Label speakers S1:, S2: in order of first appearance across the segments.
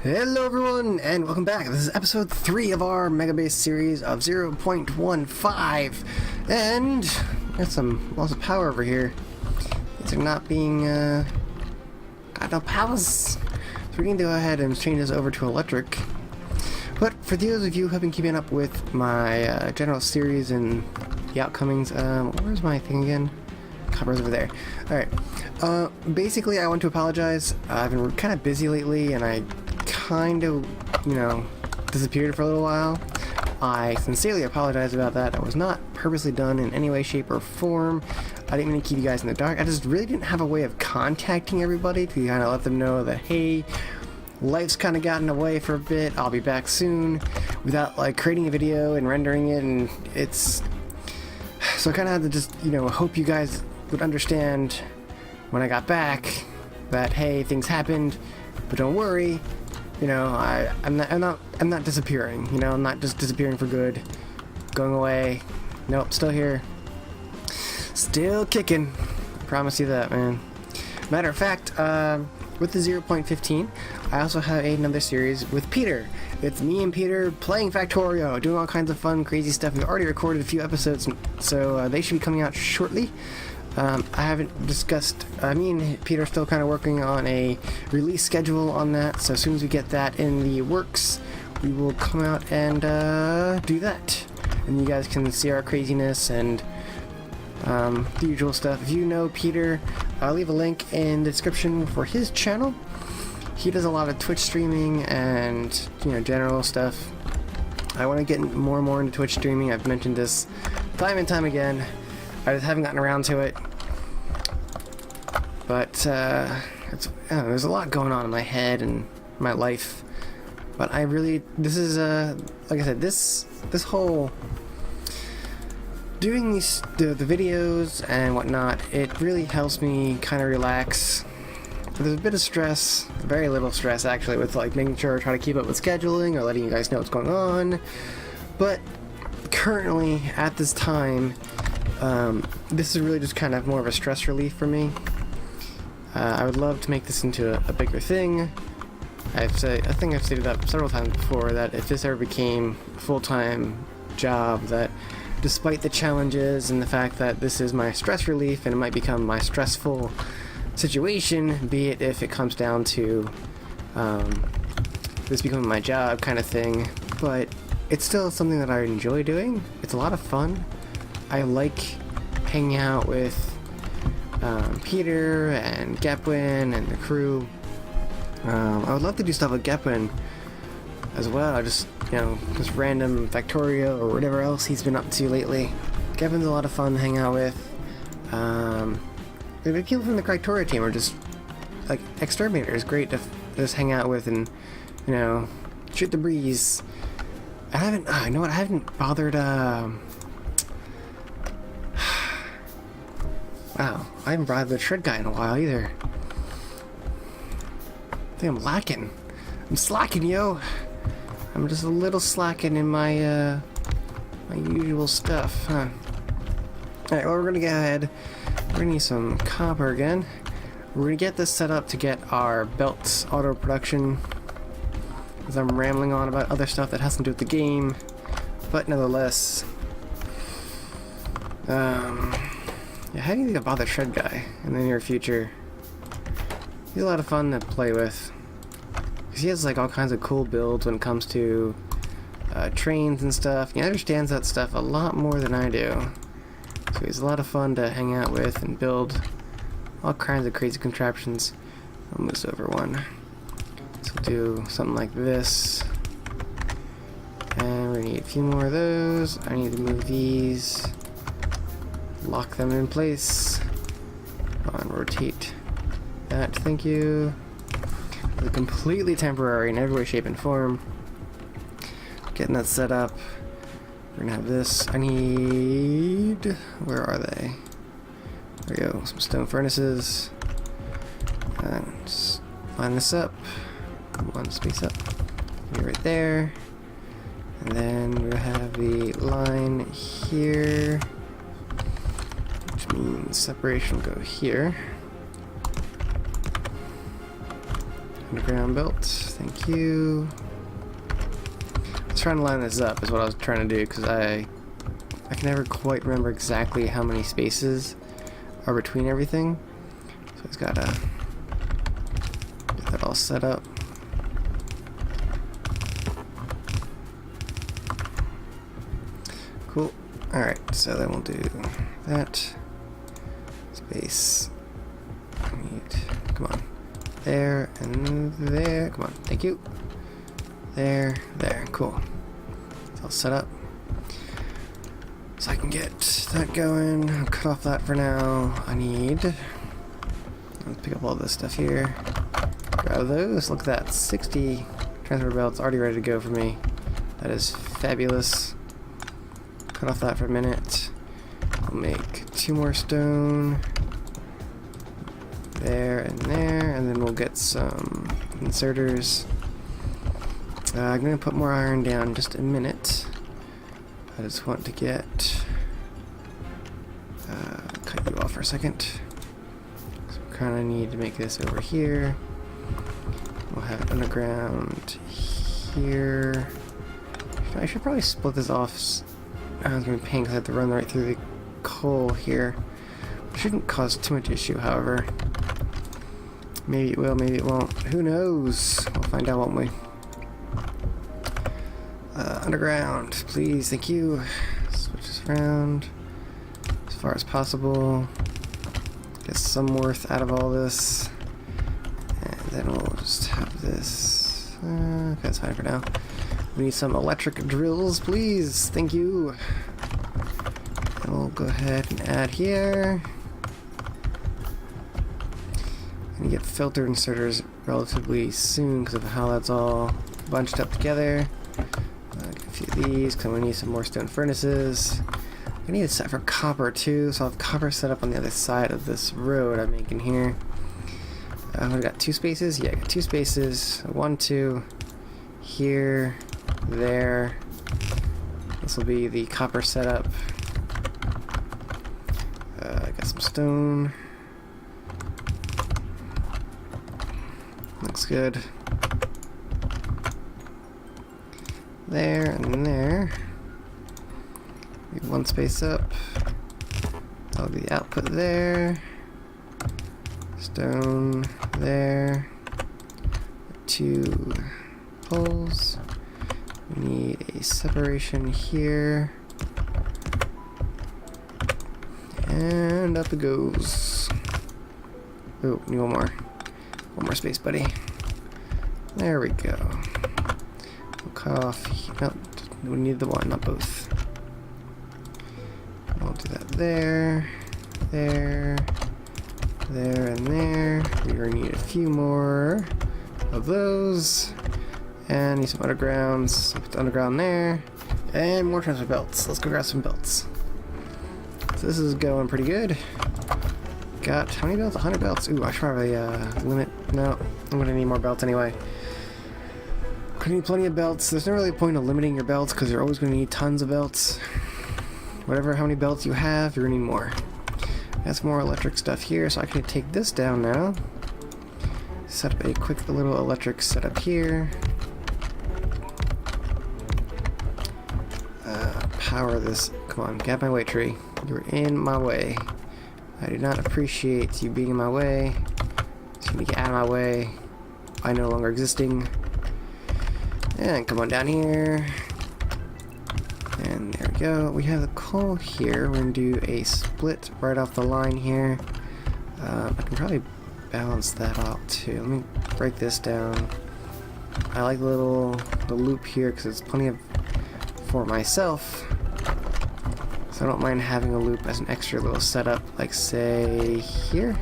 S1: Hello everyone, and welcome back. This is episode 3 of our Mega Base series of 0.15. And got some loss of power over here. These are not being, got no powers. So we can go ahead and change this over to electric. But for those of you who have been keeping up with my general series and the outcomings, where's my thing again? Copper's over there. Alright. Basically, I want to apologize. I've been kind of busy lately, and I kind of, disappeared for a little while. I sincerely apologize about that. That was not purposely done in any way, shape, or form. I didn't mean to keep you guys in the dark. I just really didn't have a way of contacting everybody to kind of let them know that, hey, life's kind of gotten away for a bit. I'll be back soon, without like creating a video and rendering it, and it's so I kind of had to just hope you guys would understand when I got back that hey, things happened, but don't worry. I'm not disappearing. I'm not just disappearing for good, going away. Nope, still here, still kicking. I promise you that, man. Matter of fact, with the 0.15, I also have another series with Peter. It's me and Peter playing Factorio, doing all kinds of fun, crazy stuff. We've already recorded a few episodes, so they should be coming out shortly. I haven't discussed, me and Peter are still kind of working on a release schedule on that, so as soon as we get that in the works, we will come out and do that. And you guys can see our craziness and the usual stuff. If you know Peter, I'll leave a link in the description for his channel. He does a lot of Twitch streaming and, general stuff. I want to get more and more into Twitch streaming. I've mentioned this time and time again. I just haven't gotten around to it, but there's a lot going on in my head and my life. But I really, this is like I said, this whole doing the videos and whatnot, it really helps me kind of relax. There's a bit of stress, very little stress actually, with like making sure I try to keep up with scheduling or letting you guys know what's going on. But currently, at this time, this is really just kind of more of a stress relief for me. I would love to make this into a bigger thing. I think I've stated that several times before, that if this ever became a full-time job, that despite the challenges and the fact that this is my stress relief and it might become my stressful situation, be it if it comes down to this becoming my job kind of thing, but it's still something that I enjoy doing. It's a lot of fun. I like hanging out with Peter and Gepwin and the crew. I would love to do stuff with Gepwin as well. Just random Factorio or whatever else he's been up to lately. Gepwin's a lot of fun to hang out with. The people from the Factorio team are just like exterminators. Great to just hang out with and shoot the breeze. I haven't bothered. Wow, I haven't brought the shred guy in a while either. I think I'm lacking. I'm slacking, yo. I'm just a little slacking in my my usual stuff, huh? Alright, well, we're gonna go ahead. We're gonna need some copper again. We're gonna get this set up to get our belts auto production, as I'm rambling on about other stuff that has to do with the game, but nonetheless. Yeah, how do you think about the shred guy in the near future? He's a lot of fun to play with, because he has like all kinds of cool builds when it comes to trains and stuff. He understands that stuff a lot more than I do, so he's a lot of fun to hang out with and build all kinds of crazy contraptions. I'll move this over one. So we'll do something like this, and we're gonna need a few more of those. I need to move these. Lock them in place. On rotate that, thank you. They're completely temporary in every way, shape, and form. Getting that set up. We're gonna have this. I need. Where are they? There we go. Some stone furnaces. And just line this up. One space up. Be right there. And then we have the line here. Means separation will go here. underground belt. Thank you. I was trying to line this up is what I was trying to do, because I can never quite remember exactly how many spaces are between everything. So it's gotta get that all set up. Cool. Alright, so then we'll do that. Space. I need, come on. There and there. Come on, thank you. There, there, cool. It's all set up. So I can get that going. I'll cut off that for now. I need, let's pick up all this stuff here. Grab those. Look at that. 60 transfer belts already ready to go for me. That is fabulous. Cut off that for a minute. I'll make 2 more stone. There, and then we'll get some inserters. I'm going to put more iron down in just a minute. I just want to get... cut you off for a second. So we kind of need to make this over here. We'll have it underground here. I should probably split this off. I was going to be pain because I have to run right through the coal here. It shouldn't cause too much issue, however. Maybe it will, maybe it won't. Who knows? We'll find out, won't we? Underground, please, thank you. Switch this around as far as possible. Get some worth out of all this. And then we'll just have this. Okay, that's fine for now. We need some electric drills, please. Thank you. And we'll go ahead and add here. And get filter inserters relatively soon because of how that's all bunched up together. Get a few of these because we need some more stone furnaces. I need a set for copper too, so I'll have copper set up on the other side of this road I'm making here. I got 2 spaces? Yeah, I got 2 spaces. 1, 2. Here. There. This will be the copper setup. I got some stone. Looks good. There and there. 1 space up. That'll be the output there. Stone there. 2 poles. We need a separation here. And up it goes. Oh, need one more. One more space, buddy. There we go. We'll cut off. Nope, we need the one, not both. We'll do that there, there, there, and there. We're gonna need a few more of those. And need some undergrounds. Put the underground there. And more transfer belts. Let's go grab some belts. So this is going pretty good. Got how many belts? 100 belts. Ooh, I should probably limit. No, I'm gonna need more belts anyway. Gonna need plenty of belts. There's no really point of limiting your belts because you're always gonna need tons of belts. Whatever, how many belts you have, you're gonna need more. Got some more electric stuff here, so I can take this down now. Set up a quick little electric setup here. Power this. Come on, get out my way, tree. You're in my way. I do not appreciate you being in my way. So you need to get out of my way by no longer existing. And come on down here. And there we go. We have the coal here. We're going to do a split right off the line here. I can probably balance that out too. Let me break this down. I like the loop here because it's plenty of for myself. So I don't mind having a loop as an extra little setup, like say here.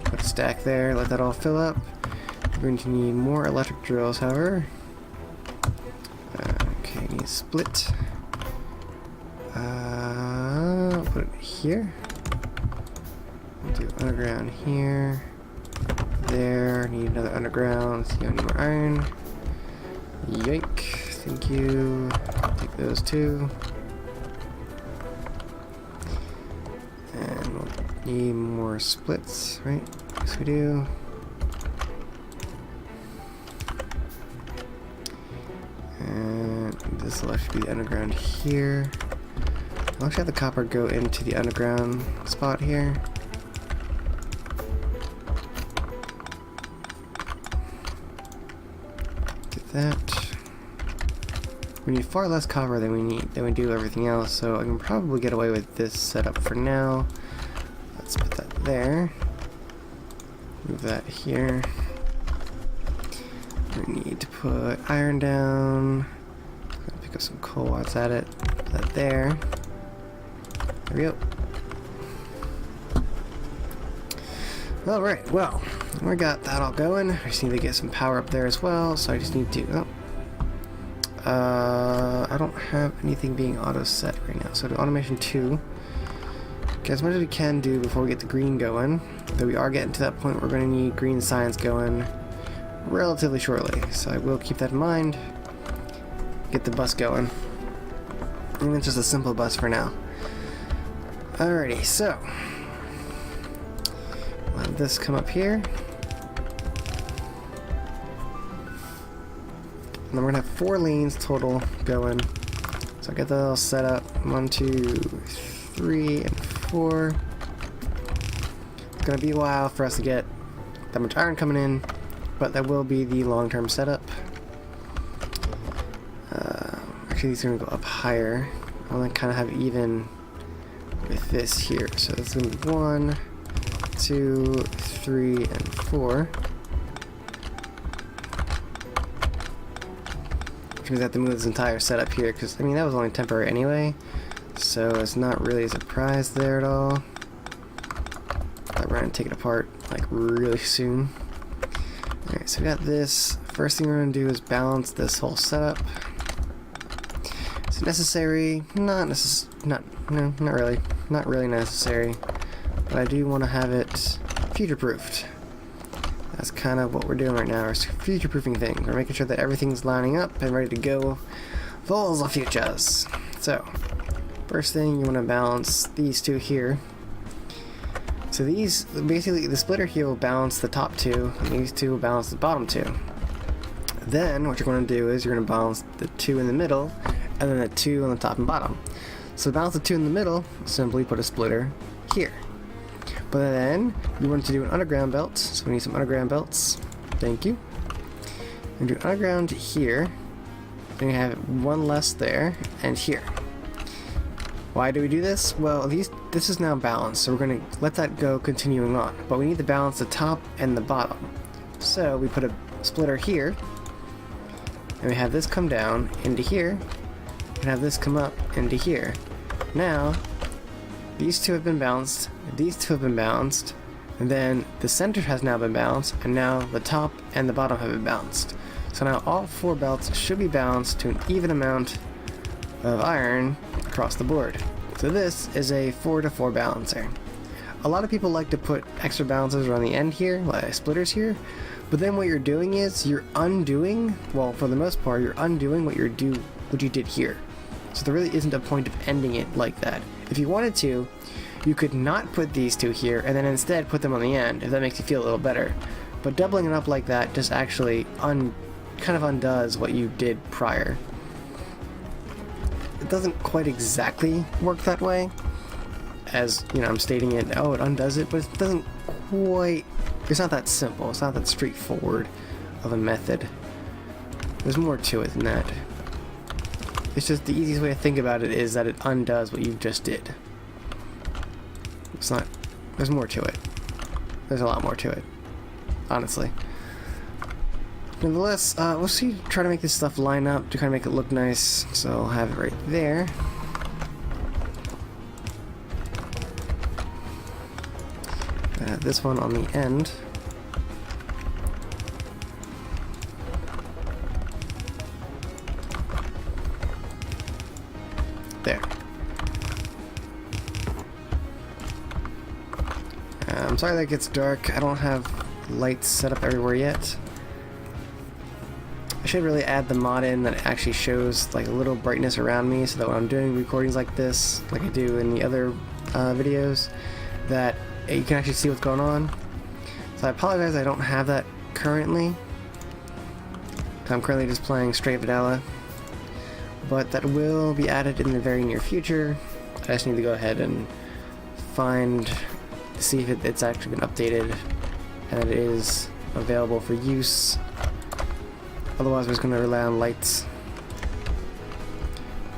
S1: Put a stack there, let that all fill up. We're going to need more electric drills, however. Okay, need a split. Put it here. We'll do underground here. There, need another underground. So you need more iron. Yoink. Thank you. Take those 2. And we'll need more splits, right? Yes, we do. And this will actually be the underground here. I'll actually have the copper go into the underground spot here. Do that. We need far less copper than we do everything else, so I can probably get away with this setup for now. Let's put that there. Move that here. We need to put iron down. Pick up some coal while it's at it. Put that there. There we go. Alright, well, we got that all going. I just need to get some power up there as well, so I just need to... I don't have anything being auto set right now, so do automation 2. Get as much as we can do before we get the green going. Though we are getting to that point where we're going to need green science going relatively shortly, so I will keep that in mind. Get the bus going. Even it's just a simple bus for now. Alrighty, so we'll have this come up here. And then we're gonna have 4 lanes total going. So I'll get that all set up. 1, 2, 3, and 4. It's gonna be a while for us to get that much iron coming in, but that will be the long-term setup. Actually, these are gonna go up higher. I want to kind of have it even with this here. So it's gonna be 1, 2, 3, and 4. Which means I have to move this entire setup here, because I mean that was only temporary anyway, so it's not really a surprise there at all. We're gonna take it apart like really soon. Alright, so we got this. First thing we're gonna do is balance this whole setup. Is it necessary? Not really necessary. But I do want to have it future-proofed. That's kind of what we're doing right now. We're future-proofing things. We're making sure that everything's lining up and ready to go for the futures. So, first thing, you want to balance these two here. So these, basically, the splitter here will balance the top two, and these two will balance the bottom two. Then, what you're going to do is you're going to balance the two in the middle, and then the two on the top and bottom. So to balance the two in the middle, simply put a splitter here. But then, you want to do an underground belt, so we need some underground belts. Thank you. We're going to do underground here, then you have one less there, and here. Why do we do this? Well, this is now balanced, so we're going to let that go continuing on. But we need to balance the top and the bottom. So we put a splitter here, and we have this come down into here, and have this come up into here. Now, these two have been balanced, these two have been balanced, and then the center has now been balanced, and now the top and the bottom have been balanced. So now all 4 belts should be balanced to an even amount of iron across the board. So this is a 4-to-4 balancer. A lot of people like to put extra balancers around the end here, like splitters here, but then what you're doing is you're undoing, well, for the most part, you're undoing what you did here. So there really isn't a point of ending it like that. If you wanted to, you could not put these two here and then instead put them on the end, if that makes you feel a little better. But doubling it up like that just actually kind of undoes what you did prior. It doesn't quite exactly work that way, as, you know, I'm stating it, oh, it undoes it, but it doesn't quite, it's not that simple, it's not that straightforward of a method. There's more to it than that. It's just the easiest way to think about it is that it undoes what you just did. It's not, there's more to it. There's a lot more to it, honestly. Nevertheless, we'll see, try to make this stuff line up to kind of make it look nice. So I'll have it right there. This one on the end. There. I'm sorry that it gets dark. I don't have lights set up everywhere yet. I should really add the mod in that actually shows like a little brightness around me, so that when I'm doing recordings like this, like I do in the other videos, that you can actually see what's going on. So I apologize, I don't have that currently. I'm currently just playing straight vanilla, but that will be added in the very near future. I just need to go ahead and see if it's actually been updated and it is available for use. Otherwise, we're just going to rely on lights.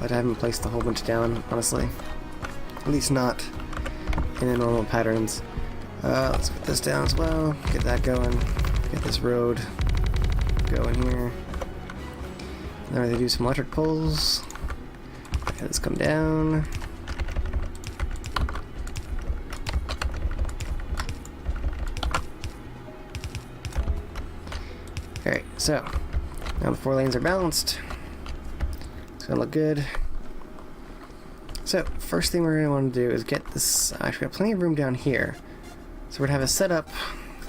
S1: But I haven't placed a whole bunch down, honestly. At least not in the normal patterns. Let's put this down as well. Get that going. Get this road going here. Now they do some electric poles. Let this come down. Alright, so now the 4 lanes are balanced. It's gonna look good. So, first thing we're gonna want to do is get this. Actually, we have plenty of room down here. So we're gonna have a setup.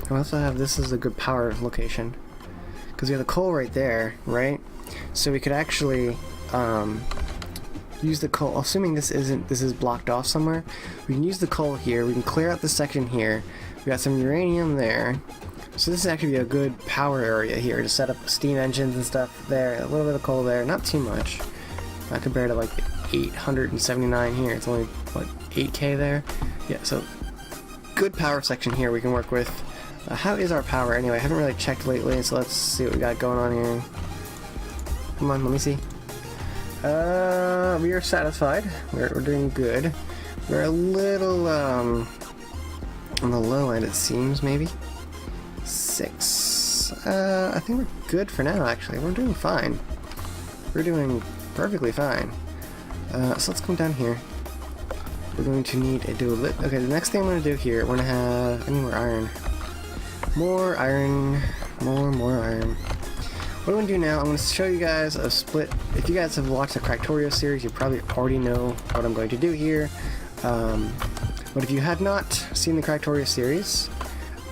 S1: We also have this is a good power location because we have the coal right there, right? So we could actually use the coal. Assuming this is blocked off somewhere, we can use the coal here. We can clear out this section here. We got some uranium there. So this is actually a good power area here to set up steam engines and stuff there. A little bit of coal there, not too much. Not compared to like 879 here. It's only what 8K there. Yeah, so good power section here we can work with. How is our power anyway? I haven't really checked lately, so let's see what we got going on here. Come on, let me see. We are satisfied. We're doing good. We're a little on the low end, it seems, maybe. 6. I think we're good for now, actually. We're doing fine. We're doing perfectly fine. So let's come down here. We're going to need to do a lit. Okay, the next thing I'm going to do here, we're going to have. I need more iron. More iron. More iron. What I'm going to do now, I'm going to show you guys a split. If you guys have watched the Factorio series, you probably already know what I'm going to do here. But if you have not seen the Factorio series,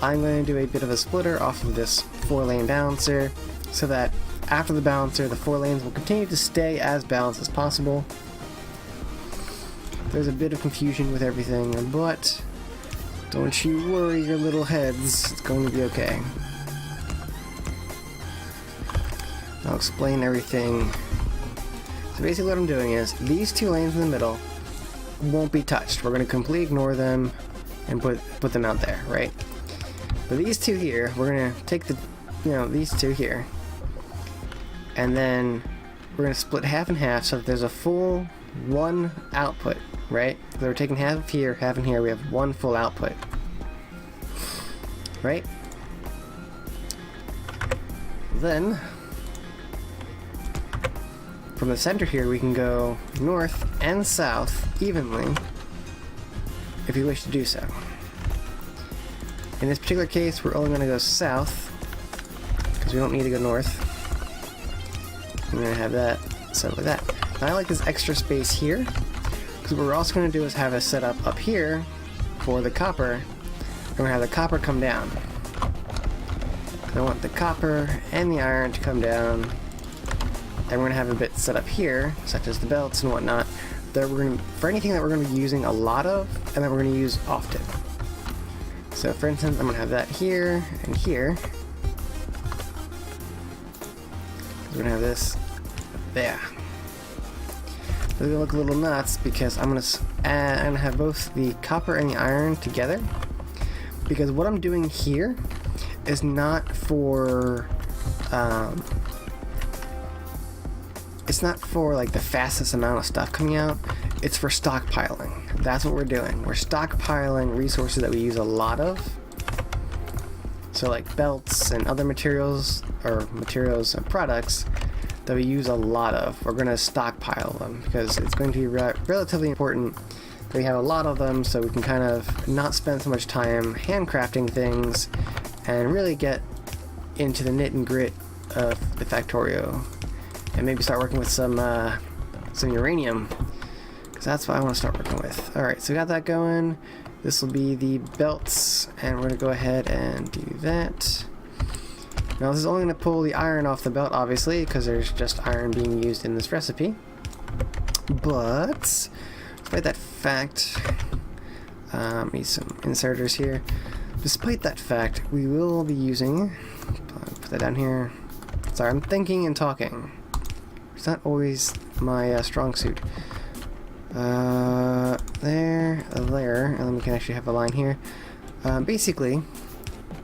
S1: I'm going to do a bit of a splitter off of this 4-lane balancer so that after the balancer, the 4 lanes will continue to stay as balanced as possible. There's a bit of confusion with everything, but don't you worry your little heads, it's going to be okay. I'll explain everything. So basically what I'm doing is, these 2 lanes in the middle won't be touched. We're going to completely ignore them and put them out there, right? But these 2 here, we're going to take these 2 here, and then we're going to split half and half so that there's a full 1 output, right? So we're taking half here, half in here, we have 1 full output. Right? Then, from the center here, we can go north and south evenly, if you wish to do so. In this particular case, we're only going to go south, because we don't need to go north. I'm going to have that set like that. Now I like this extra space here, because what we're also going to do is have a setup up here for the copper. We're going to have the copper come down. I want the copper and the iron to come down. And we're going to have a bit set up here, such as the belts and whatnot, that we're going to, for anything that we're going to be using a lot of, and that we're going to use often. So for instance, I'm going to have that here and here. We're going to have this there. It's going to look a little nuts because I'm going to have both the copper and the iron together. Because what I'm doing here is not for it's not for like the fastest amount of stuff coming out. It's for stockpiling. That's what we're doing. We're stockpiling resources that we use a lot of. So like belts and other materials and products that we use a lot of. We're going to stockpile them because it's going to be relatively important that we have a lot of them so we can kind of not spend so much time handcrafting things and really get into the knit and grit of the Factorio and maybe start working with some uranium, because that's what I want to start working with. Alright, so we got that going. This will be the belts, and we're going to go ahead and do that. Now this is only going to pull the iron off the belt, obviously, because there's just iron being used in this recipe. But despite that fact, Need some inserters here. Despite that fact, we will be using... Put that down here. Sorry, I'm thinking and talking. It's not always my strong suit. There, and then we can actually have a line here. Basically,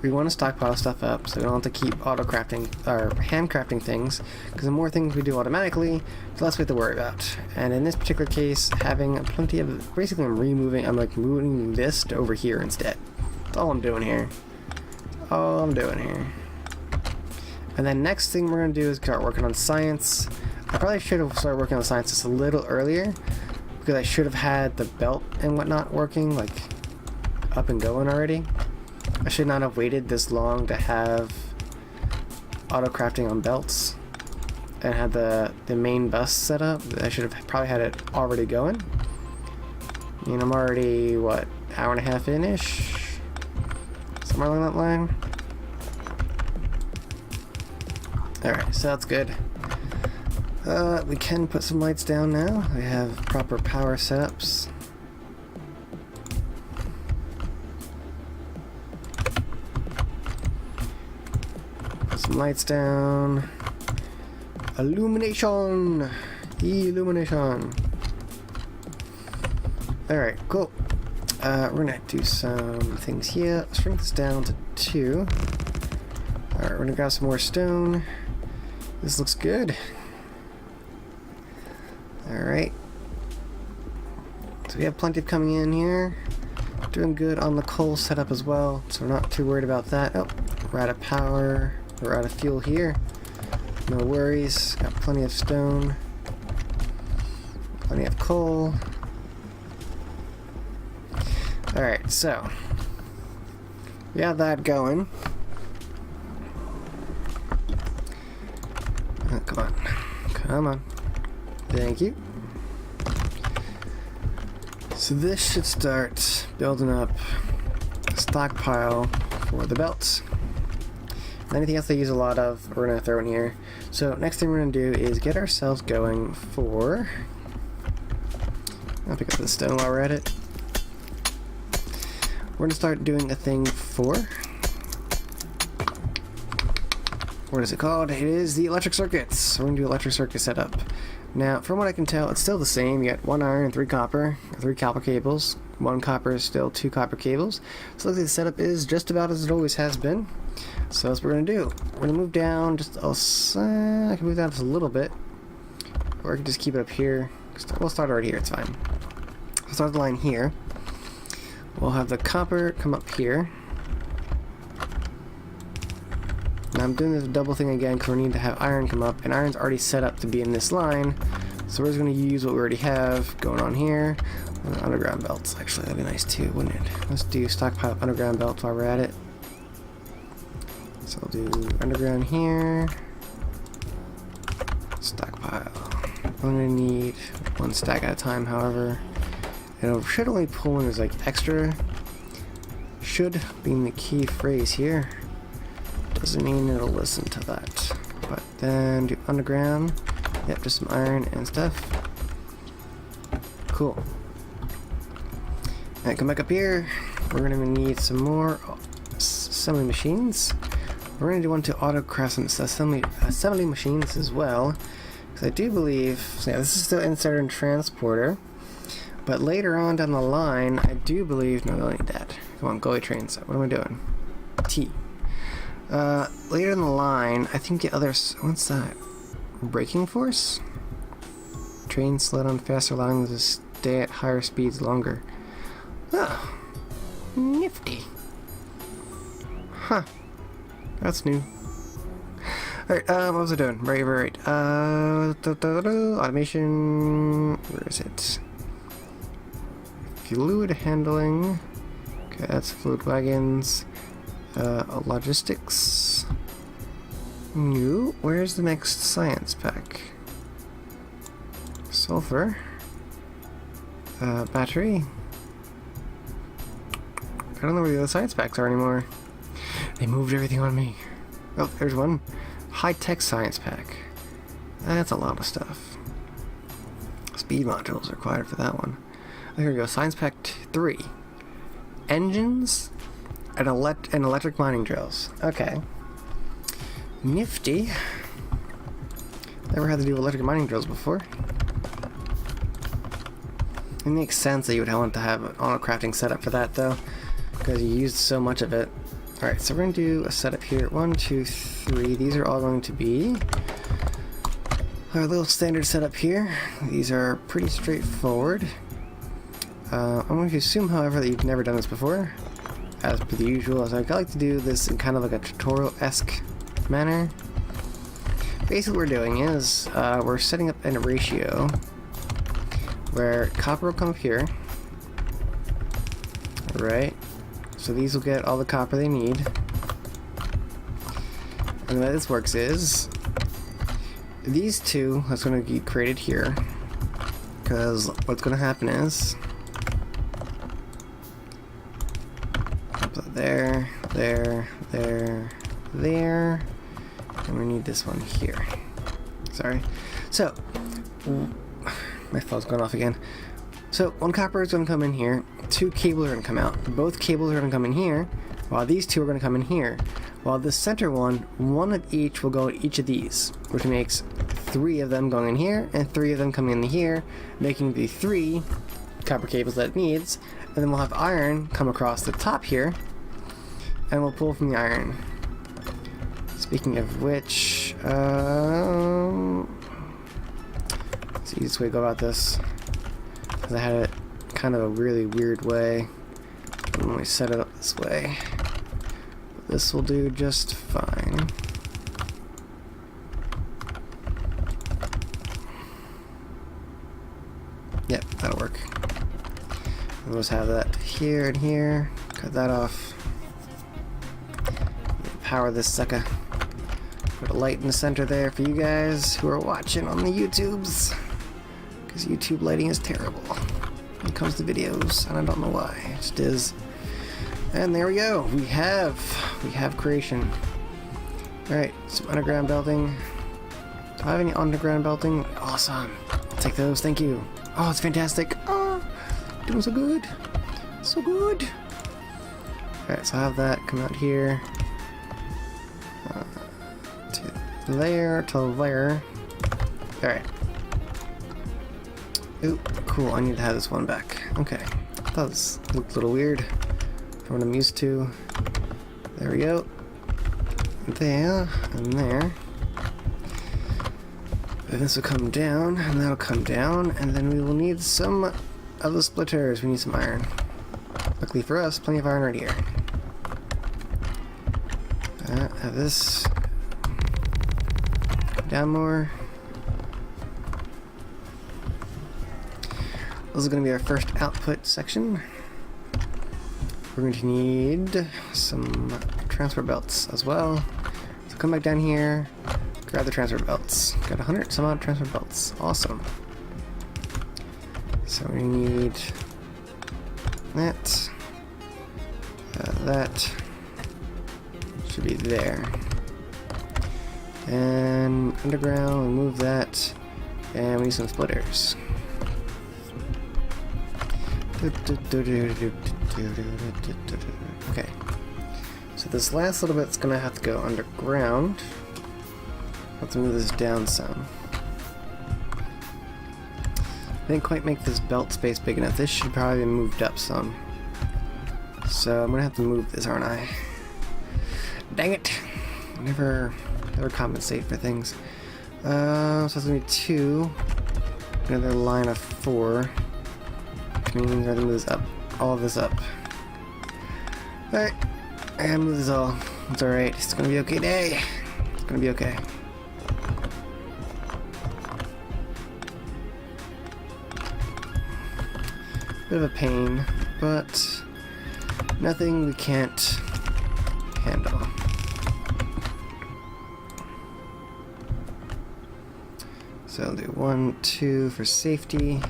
S1: we want to stockpile stuff up so we don't have to keep auto-crafting, or handcrafting things, because the more things we do automatically, the less we have to worry about. And in this particular case, having plenty of... Basically, I'm like moving this to over here instead. That's all I'm doing here. All I'm doing here. And then next thing we're going to do is start working on science. I probably should have started working on science just a little earlier, because I should have had the belt and whatnot working, like, up and going already. I should not have waited this long to have auto-crafting on belts and had the main bus set up. I should have probably had it already going. I mean, I'm already, what, hour and a half in-ish? Somewhere along that line. Alright, so that's good. We can put some lights down now. We have proper power setups. Put some lights down. Illumination! Illumination! Alright, cool. We're gonna do some things here. Let's shrink this down to 2. Alright, we're gonna grab some more stone. This looks good. Alright. So we have plenty of coming in here. Doing good on the coal setup as well, so we're not too worried about that. Oh, we're out of power. We're out of fuel here. No worries. Got plenty of stone. Plenty of coal. Alright, so we have that going. Oh, come on. Come on. Thank you. So this should start building up a stockpile for the belts. Anything else they use a lot of, we're going to throw in here. So next thing we're going to do is get ourselves going for... I'll pick up the stone while we're at it. We're going to start doing a thing for... What is it called? It is the electric circuits. So we're going to do electric circuit setup. Now, from what I can tell, it's still the same. You got 1 iron and 3 copper. 3 copper cables. 1 copper is still 2 copper cables. So looks like the setup is just about as it always has been. So that's what we're going to do. We're going to move down just... I can move down just a little bit. Or I can just keep it up here. We'll start right here, it's fine. We'll start the line here. We'll have the copper come up here. Now I'm doing this double thing again because we need to have iron come up, and iron's already set up to be in this line, so we're just going to use what we already have going on here. And underground belts, actually, that'd be nice too, wouldn't it? Let's do stockpile underground belts while we're at it. So I'll do underground here. Stockpile. I'm going to need 1 stack at a time, however. And it should only pull when there's like extra. Should being the key phrase here. Doesn't mean it'll listen to that. But then do underground. Yep, just some iron and stuff. Cool. Alright, come back up here. We're gonna need some more assembly machines. We're gonna do one to auto-craft some assembly machines as well. Because I do believe, so yeah, this is still inserter and transporter. But later on down the line, I do believe, no, we don't need that. Come on, go trains. What am I doing? T. Later in the line, I think the other, what's that? Braking force? Trains slow down faster, allowing them to stay at higher speeds longer. Oh, nifty. Huh. That's new. Alright, what was I doing? Right. Automation, where is it? Fluid handling. Okay, that's fluid wagons. Logistics. New. Where's the next science pack? Sulfur. Battery. I don't know where the other science packs are anymore. They moved everything on me. Oh, there's one. High-tech science pack. That's a lot of stuff. Speed modules required for that one. Oh, here we go. Science pack 3. engines and electric mining drills. Okay. Nifty. Never had to do electric mining drills before. It makes sense that you would want to have an auto crafting setup for that though, because you used so much of it. Alright, so we're going to do a setup here. 1, 2, 3. These are all going to be our little standard setup here. These are pretty straightforward. I'm going to assume, however, that you've never done this before. As per the usual, as I like to do this in kind of like a tutorial-esque manner. Basically what we're doing is, we're setting up in a ratio where copper will come up here. Right. So these will get all the copper they need. And the way this works is these two that's going to get created here, because what's going to happen is there, and we need this one here. Sorry. So my phone's going off again. So one copper is going to come in here, 2 cables are going to come out. Both cables are going to come in here, while these 2 are going to come in here. While the center one of each will go in each of these, which makes 3 of them going in here, and 3 of them coming in here, making the 3 copper cables that it needs. And then we'll have iron come across the top here, and we'll pull from the iron. Speaking of which, it's the easiest way to go about this, because I had it kind of a really weird way when we set it up this way. But this will do just fine. Yep, that'll work. We'll just have that here and here. Cut that off. Power this sucker. Put a light in the center there for you guys who are watching on the YouTubes, because YouTube lighting is terrible when it comes to videos, and I don't know why. It just is. And there we go. We have creation. All right, some underground belting. Do I have any underground belting? Awesome. I'll take those. Thank you. Oh, it's fantastic. Oh, doing so good. So good. All right, so I have that come out here. To layer to layer. All right. Ooh, cool. I need to have this one back. Okay. I thought this looked a little weird from what I'm used to. There we go. There and there. And this will come down, and that'll come down, and then we will need some of the splitters. We need some iron. Luckily for us, plenty of iron right here. Have this down more. This is going to be our first output section. We're going to need some transfer belts as well. So come back down here, grab the transfer belts. Got 100 some odd transfer belts. Awesome. So we need that. That should be there. And underground, we move that. And we need some splitters. Okay. So this last little bit's gonna have to go underground. I'll have to move this down some. I didn't quite make this belt space big enough. This should probably be moved up some. So I'm gonna have to move this, aren't I? Dang it! Never compensate for things. So it's gonna be 2. Another line of 4. Which means I have to move this up. All of this up. Alright. I gotta move this all. It's alright. It's gonna be okay day. It's gonna be okay. Bit of a pain, but nothing we can't handle. So I'll do 1, 2 for safety,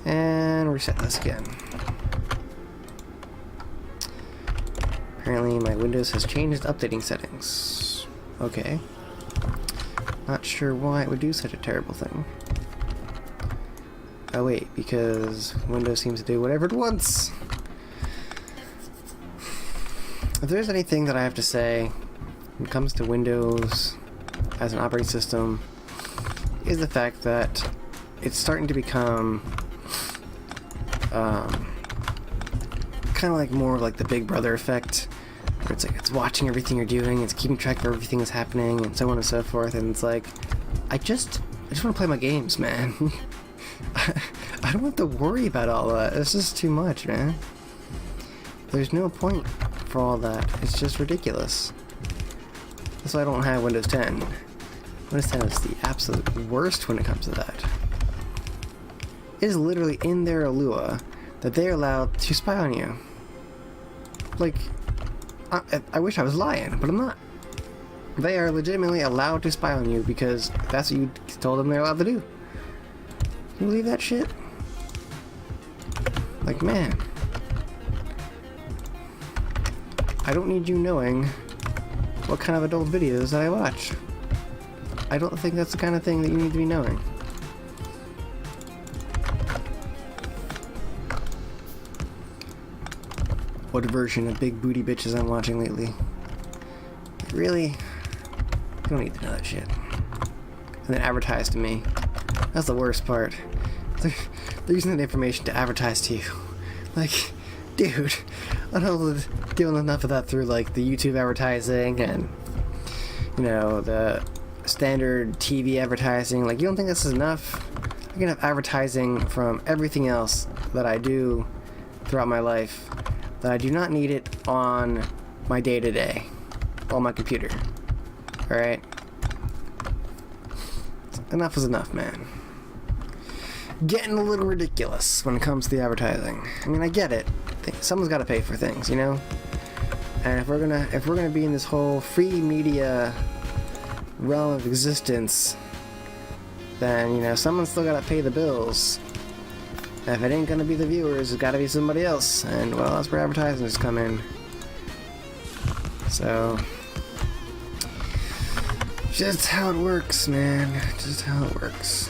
S1: and reset this again. Apparently my Windows has changed updating settings. Okay. Not sure why it would do such a terrible thing. Oh wait, because Windows seems to do whatever it wants. if there's anything that I have to say when it comes to Windows as an operating system, is the fact that it's starting to become kind of like more like the Big Brother effect, where it's like it's watching everything you're doing, it's keeping track of everything that's happening, and so on and so forth. And it's like, I just want to play my games, man. I don't have to worry about all that. It's just too much, man. There's no point for all that. It's just ridiculous. That's why I don't have Windows 10. Windows 10 is the absolute worst when it comes to that. It is literally in their Lua that they're allowed to spy on you. Like, I wish I was lying, but I'm not. They are legitimately allowed to spy on you because that's what you told them they're allowed to do. Can you believe that shit? Like, man. I don't need you knowing what kind of adult videos that I watch. I don't think that's the kind of thing that you need to be knowing. What version of big booty bitches I'm watching lately? Really? You don't need to know that shit. And then advertise to me. That's the worst part. They're using that information to advertise to you. Like, dude, I don't deal enough of that through like the YouTube advertising and, you know, the standard TV advertising. Like, you don't think this is enough? I can have advertising from everything else that I do throughout my life, that I do not need it on my day-to-day on my computer. Alright? Enough is enough, man. Getting a little ridiculous when it comes to the advertising. I mean, I get it. Someone's got to pay for things, you know? And if we're gonna be in this whole free media realm of existence, then, you know, someone's still got to pay the bills. If it ain't gonna be the viewers, it's gotta be somebody else. And, well, that's where advertisements come in. So, just how it works, man. Just how it works.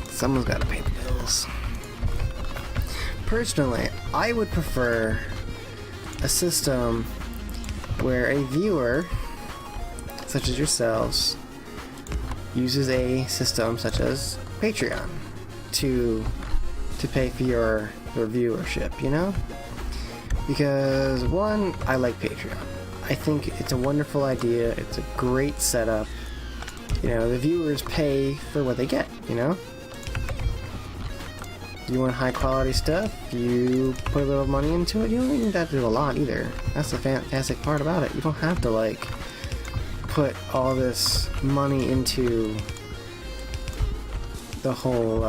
S1: Someone's gotta pay the bills. Personally, I would prefer a system where a viewer, such as yourselves, uses a system such as Patreon to pay for your viewership, you know? Because, one, I like Patreon. I think it's a wonderful idea. It's a great setup. You know, the viewers pay for what they get, you know? You want high quality stuff, you put a little money into it. You don't even have to do a lot either. That's the fantastic part about it. You don't have to, like, put all this money into the whole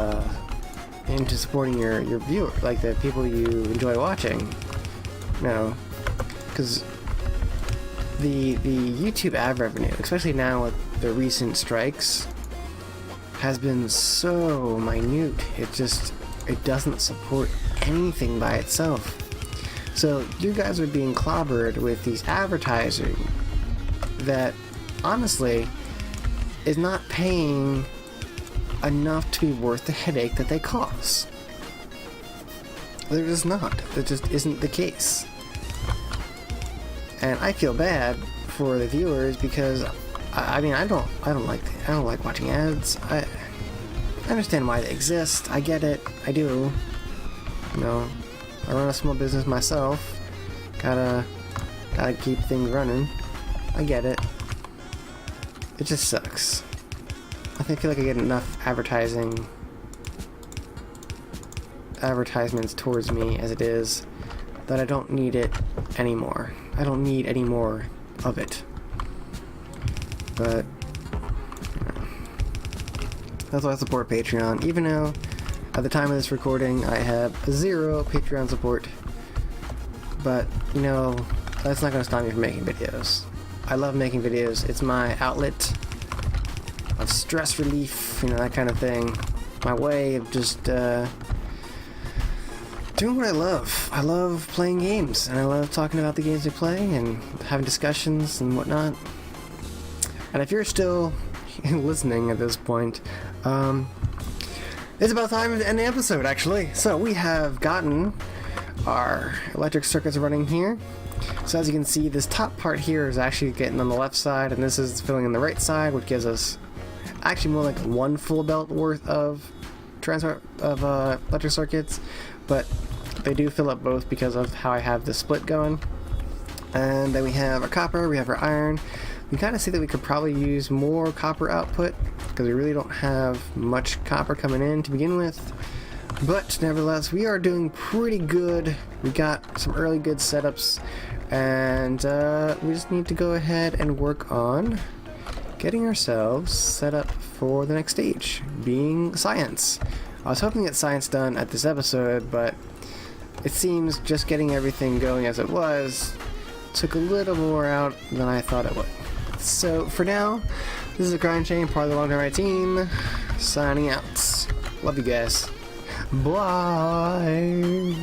S1: into supporting your viewer, like the people you enjoy watching. No, because the YouTube ad revenue, especially now with the recent strikes, has been so minute. It doesn't support anything by itself. So you guys are being clobbered with these advertising that honestly is not paying enough to be worth the headache that they cause. They're just not. That just isn't the case. And I feel bad for the viewers because I mean I don't like watching ads. I understand why they exist. I get it. I do. You know, I run a small business myself. Gotta keep things running. I get it. It just sucks. I feel like I get enough advertisements towards me as it is, that I don't need it anymore. I don't need any more of it. But you know, that's why I support Patreon, even though at the time of this recording I have 0 Patreon support. But, you know, that's not going to stop me from making videos. I love making videos. It's my outlet of stress relief, you know, that kind of thing. My way of just doing what I love. I love playing games, and I love talking about the games we play and having discussions and whatnot. And if you're still listening at this point, it's about time to end the episode, actually. So we have gotten our electric circuits running here. So as you can see, this top part here is actually getting on the left side, and this is filling in the right side, which gives us actually more like one full belt worth of transport of electric circuits, but they do fill up both because of how I have the split going. And then we have our copper, we have our iron. We kind of see that we could probably use more copper output because we really don't have much copper coming in to begin with. But nevertheless, we are doing pretty good. We got some early good setups, and we just need to go ahead and work on getting ourselves set up for the next stage, being science. I was hoping to get science done at this episode, but it seems just getting everything going as it was took a little more out than I thought it would. So for now, this is ACryInShame, part of the Long Term Right team, signing out. Love you guys. Bye!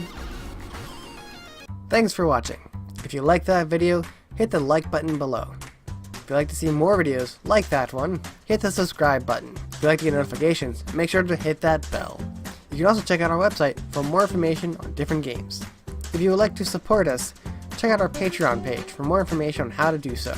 S1: Thanks for watching. If you liked that video, hit the like button below. If you'd like to see more videos like that one, hit the subscribe button. If you'd like to get notifications, make sure to hit that bell. You can also check out our website for more information on different games. If you would like to support us, check out our Patreon page for more information on how to do so.